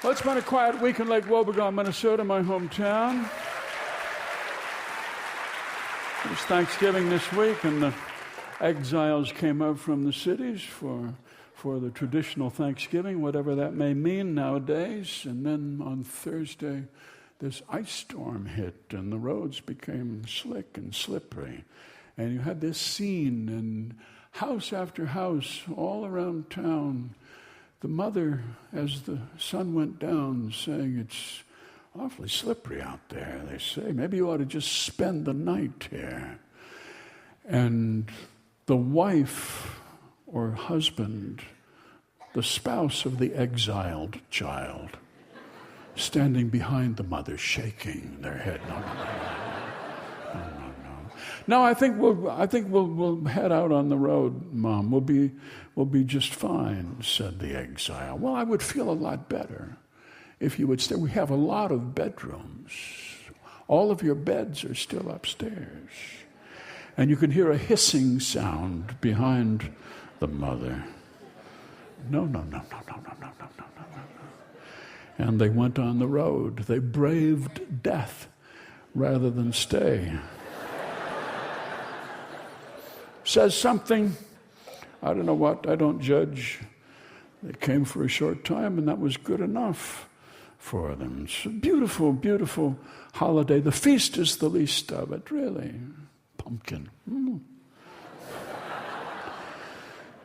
Well, it's been a quiet week in Lake Wobegon, Minnesota, my hometown. It was Thanksgiving this week, and the exiles came up from the cities for the traditional Thanksgiving, whatever that may mean nowadays. And then on Thursday, this ice storm hit, and the roads became slick and slippery. And you had this scene in house after house all around town. The mother, as the sun went down, saying, "It's awfully slippery out there," they say. "Maybe you ought to just spend the night here." And the wife or husband, the spouse of the exiled child, standing behind the mother, shaking their head. No. No, I think we'll head out on the road, Mom. We'll be just fine, said the exile. Well, I would feel a lot better if you would stay. We have a lot of bedrooms. All of your beds are still upstairs. And you can hear a hissing sound behind the mother. No. And they went on the road. They braved death rather than stay. Says something, I don't know what, I don't judge. They came for a short time, and that was good enough for them. It's a beautiful, beautiful holiday. The feast is the least of it, really. Pumpkin.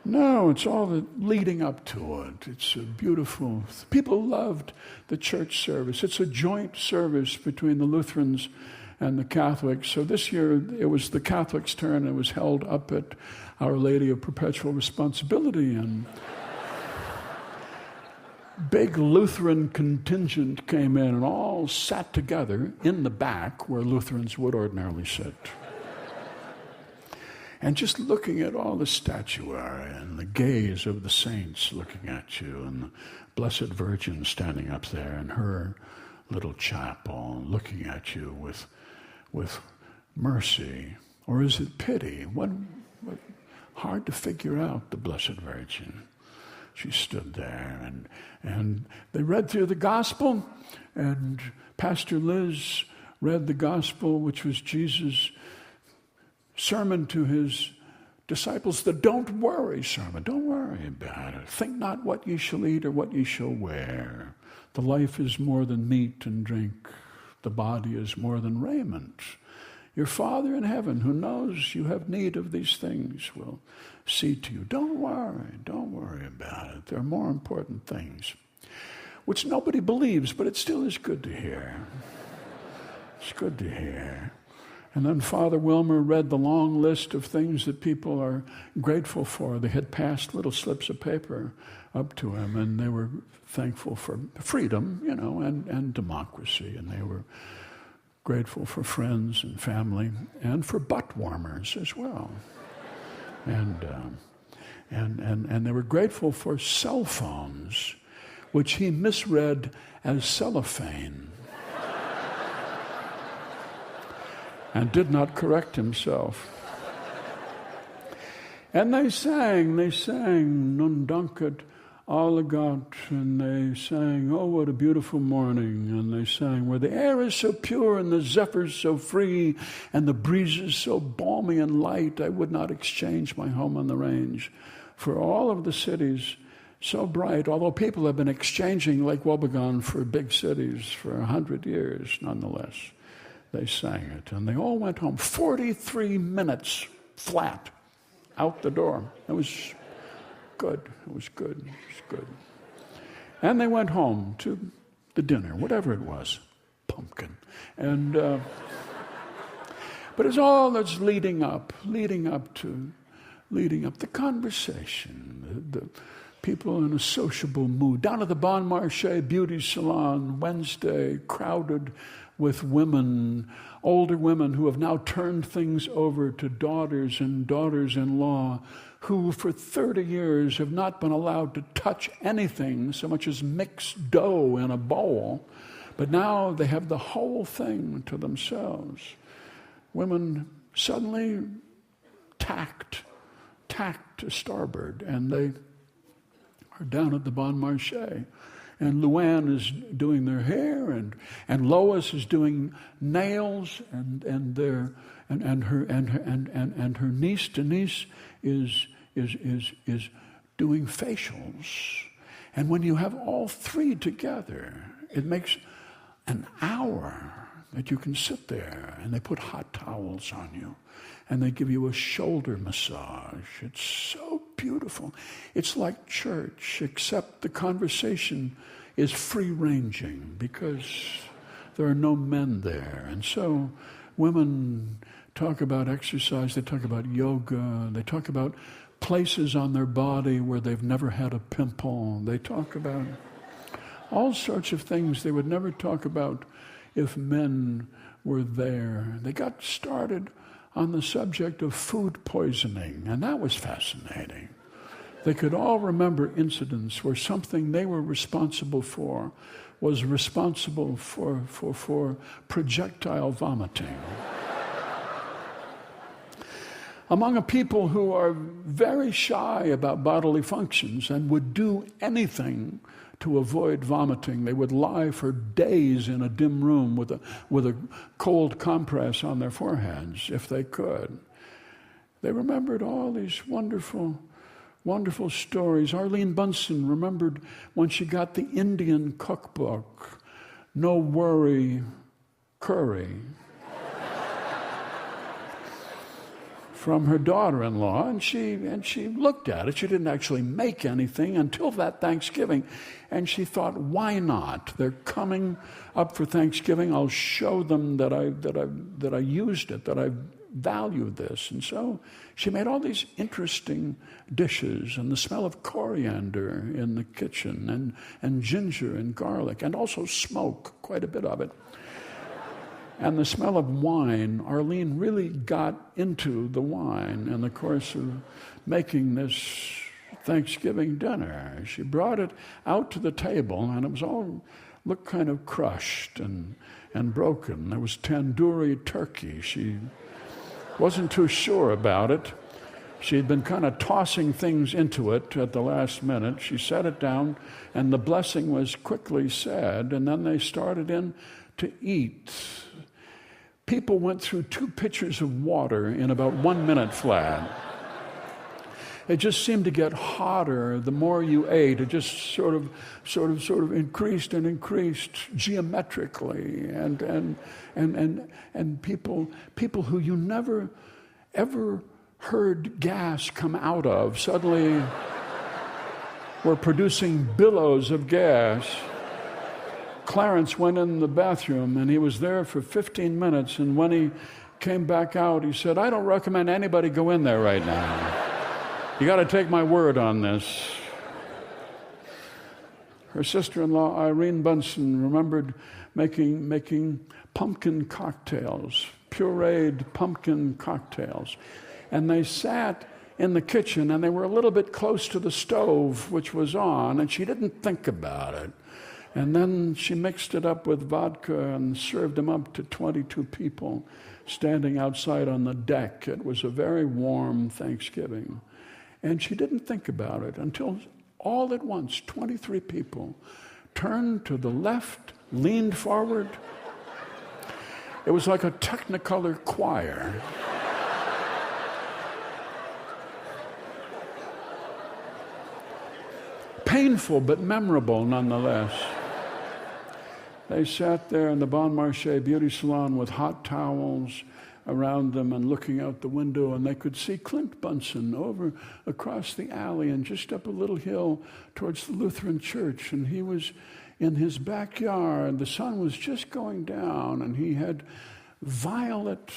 No, it's all the leading up to it. It's a beautiful. People loved the church service. It's a joint service between the Lutherans and the Catholics. So this year it was the Catholics' turn. It was held up at Our Lady of Perpetual Responsibility, and big Lutheran contingent came in and all sat together in the back where Lutherans would ordinarily sit. And just looking at all the statuary and the gaze of the saints looking at you, and the Blessed Virgin standing up there in her little chapel looking at you with mercy, or is it pity? What hard to figure out, the Blessed Virgin. She stood there, and they read through the gospel, and Pastor Liz read the gospel, which was Jesus' sermon to his disciples, the don't worry sermon. Don't worry about it. Think not what ye shall eat or what ye shall wear. The life is more than meat and drink. The body is more than raiment. Your Father in heaven, who knows you have need of these things, will see to you. Don't worry about it. There are more important things, which nobody believes, but it still is good to hear. It's good to hear. And then Father Wilmer read the long list of things that people are grateful for. They had passed little slips of paper up to him, and they were thankful for freedom, and democracy, and they were grateful for friends and family, and for butt warmers as well. And they were grateful for cell phones, which he misread as cellophane, and did not correct himself. And they sang, Nun danket alle Gott, and they sang, oh, what a beautiful morning, and they sang, where the air is so pure and the zephyrs so free and the breezes so balmy and light, I would not exchange my home on the range for all of the cities so bright, although people have been exchanging Lake Wobegon for big cities for 100 years, nonetheless. They sang it, and they all went home. 43 minutes flat out the door. It was good. It was good. And they went home to the dinner, whatever it was, pumpkin. And but it's all that's leading up the conversation, the people in a sociable mood. Down at the Bon Marché Beauty Salon Wednesday, crowded with women, older women who have now turned things over to daughters and daughters-in-law who for 30 years have not been allowed to touch anything so much as mix dough in a bowl, but now they have the whole thing to themselves. Women suddenly tacked to starboard, and they are down at the Bon Marché and Luann is doing their hair, and Lois is doing nails, and her niece Denise is doing facials. And when you have all three together, it makes an hour that you can sit there, and they put hot towels on you, and they give you a shoulder massage. It's so beautiful. It's like church, except the conversation is free-ranging because there are no men there. And so women talk about exercise, they talk about yoga, they talk about places on their body where they've never had a pimple. They talk about all sorts of things they would never talk about if men were there. They got started on the subject of food poisoning, and that was fascinating. They could all remember incidents where something they were responsible for was responsible for projectile vomiting. Among a people who are very shy about bodily functions and would do anything to avoid vomiting, they would lie for days in a dim room with a cold compress on their foreheads if they could. They remembered all these wonderful, wonderful stories. Arlene Bunsen remembered when she got the Indian cookbook, No Worry Curry, from her daughter-in-law, and she looked at it. She didn't actually make anything until that Thanksgiving, and she thought, why not? They're coming up for Thanksgiving. I'll show them that I used it, that I value this. And so she made all these interesting dishes, and the smell of coriander in the kitchen, and ginger and garlic, and also smoke, quite a bit of it. And the smell of wine. Arlene really got into the wine in the course of making this Thanksgiving dinner. She brought it out to the table, and it was all looked kind of crushed and broken. There was tandoori turkey. She wasn't too sure about it. She had been kind of tossing things into it at the last minute. She set it down, and the blessing was quickly said, and then they started in to eat. People went through 2 pitchers of water in about 1 minute flat. It just seemed to get hotter the more you ate. It just sort of increased and increased geometrically, and people who you never ever heard gas come out of suddenly were producing billows of gas. Clarence went in the bathroom, and he was there for 15 minutes, and when he came back out, he said, I don't recommend anybody go in there right now. You got to take my word on this. Her sister-in-law, Irene Bunsen, remembered making pumpkin cocktails, pureed pumpkin cocktails. And they sat in the kitchen, and they were a little bit close to the stove, which was on, and she didn't think about it. And then she mixed it up with vodka and served them up to 22 people standing outside on the deck. It was a very warm Thanksgiving. And she didn't think about it until all at once, 23 people turned to the left, leaned forward. It was like a Technicolor choir. Painful but memorable nonetheless. They sat there in the Bon Marché beauty salon with hot towels around them and looking out the window, and they could see Clint Bunsen over across the alley and just up a little hill towards the Lutheran church, and he was in his backyard. The sun was just going down, and he had violet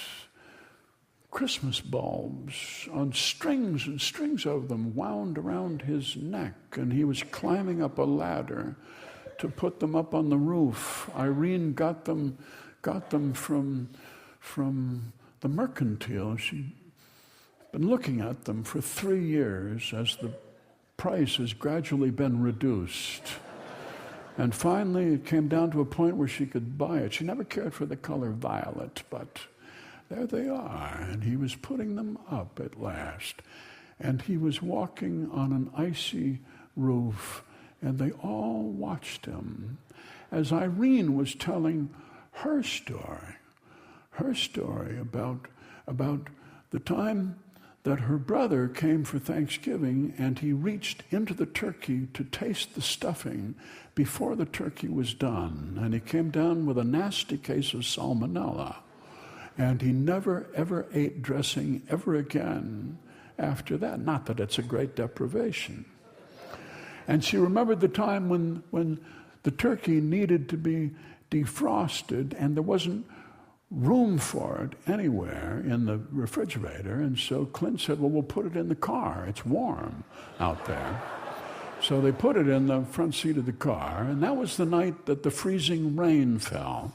Christmas bulbs on strings and strings of them wound around his neck, and he was climbing up a ladder to put them up on the roof. Irene got them from the Mercantile. She'd been looking at them for 3 years as the price has gradually been reduced. And finally it came down to a point where she could buy it. She never cared for the color violet, but there they are. And he was putting them up at last. And he was walking on an icy roof, And they all watched him as Irene was telling her story about the time that her brother came for Thanksgiving and he reached into the turkey to taste the stuffing before the turkey was done. And he came down with a nasty case of salmonella. And he never, ever ate dressing ever again after that. Not that it's a great deprivation. And she remembered the time when the turkey needed to be defrosted and there wasn't room for it anywhere in the refrigerator. And so Clint said, well, we'll put it in the car. It's warm out there. So they put it in the front seat of the car. And that was the night that the freezing rain fell.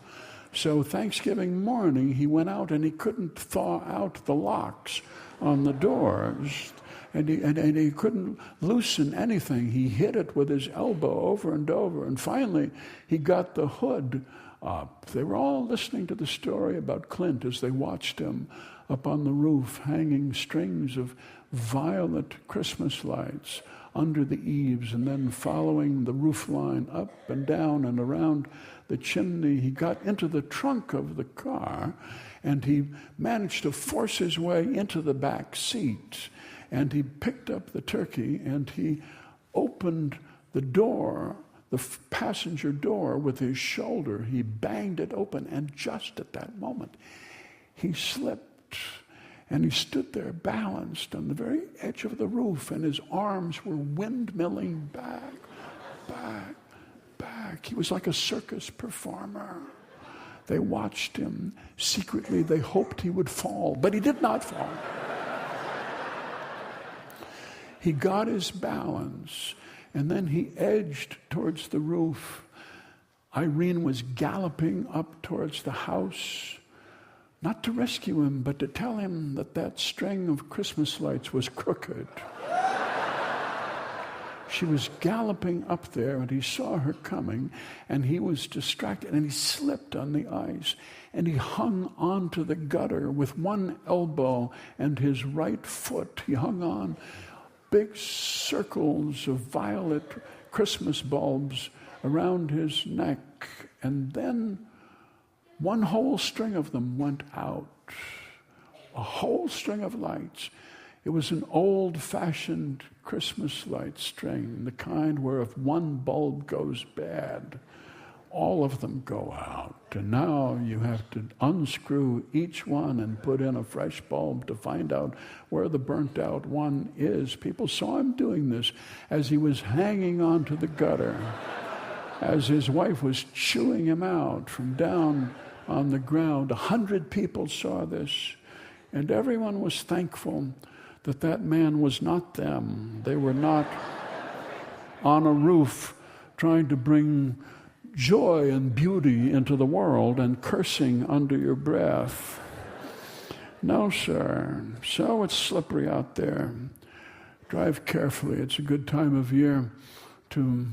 So Thanksgiving morning, he went out and he couldn't thaw out the locks on the doors. And he couldn't loosen anything. He hit it with his elbow over and over. And finally, he got the hood up. They were all listening to the story about Clint as they watched him up on the roof, hanging strings of violet Christmas lights under the eaves, and then following the roof line up and down and around the chimney. He got into the trunk of the car, and he managed to force his way into the back seat. And he picked up the turkey, and he opened the door, the passenger door, with his shoulder. He banged it open, and just at that moment, he slipped, and he stood there balanced on the very edge of the roof, and his arms were windmilling back, back, back. He was like a circus performer. They watched him. Secretly, they hoped he would fall, but he did not fall. He got his balance, and then he edged towards the roof. Irene was galloping up towards the house, not to rescue him, but to tell him that that string of Christmas lights was crooked. She was galloping up there, and he saw her coming, and he was distracted, and he slipped on the ice, and he hung onto the gutter with one elbow and his right foot. He hung on. Big circles of violet Christmas bulbs around his neck. And then one whole string of them went out. A whole string of lights. It was an old-fashioned Christmas light string, the kind where if one bulb goes bad, all of them go out. And now you have to unscrew each one and put in a fresh bulb to find out where the burnt out one is. People saw him doing this as he was hanging onto the gutter, as his wife was chewing him out from down on the ground. 100 people saw this, and everyone was thankful that that man was not them. They were not on a roof trying to bring joy and beauty into the world and cursing under your breath. No, sir. So it's slippery out there. Drive carefully. It's a good time of year to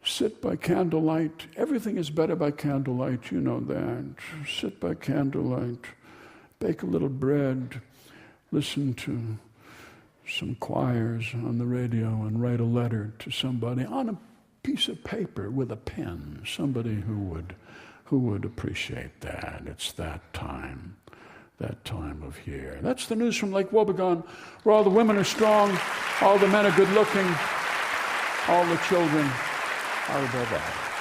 sit by candlelight. Everything is better by candlelight, you know that. Sit by candlelight, bake a little bread, listen to some choirs on the radio, and write a letter to somebody on a piece of paper with a pen, somebody who would appreciate that. It's that time of year. That's the news from Lake Wobegon, where all the women are strong, all the men are good looking, all the children are above all.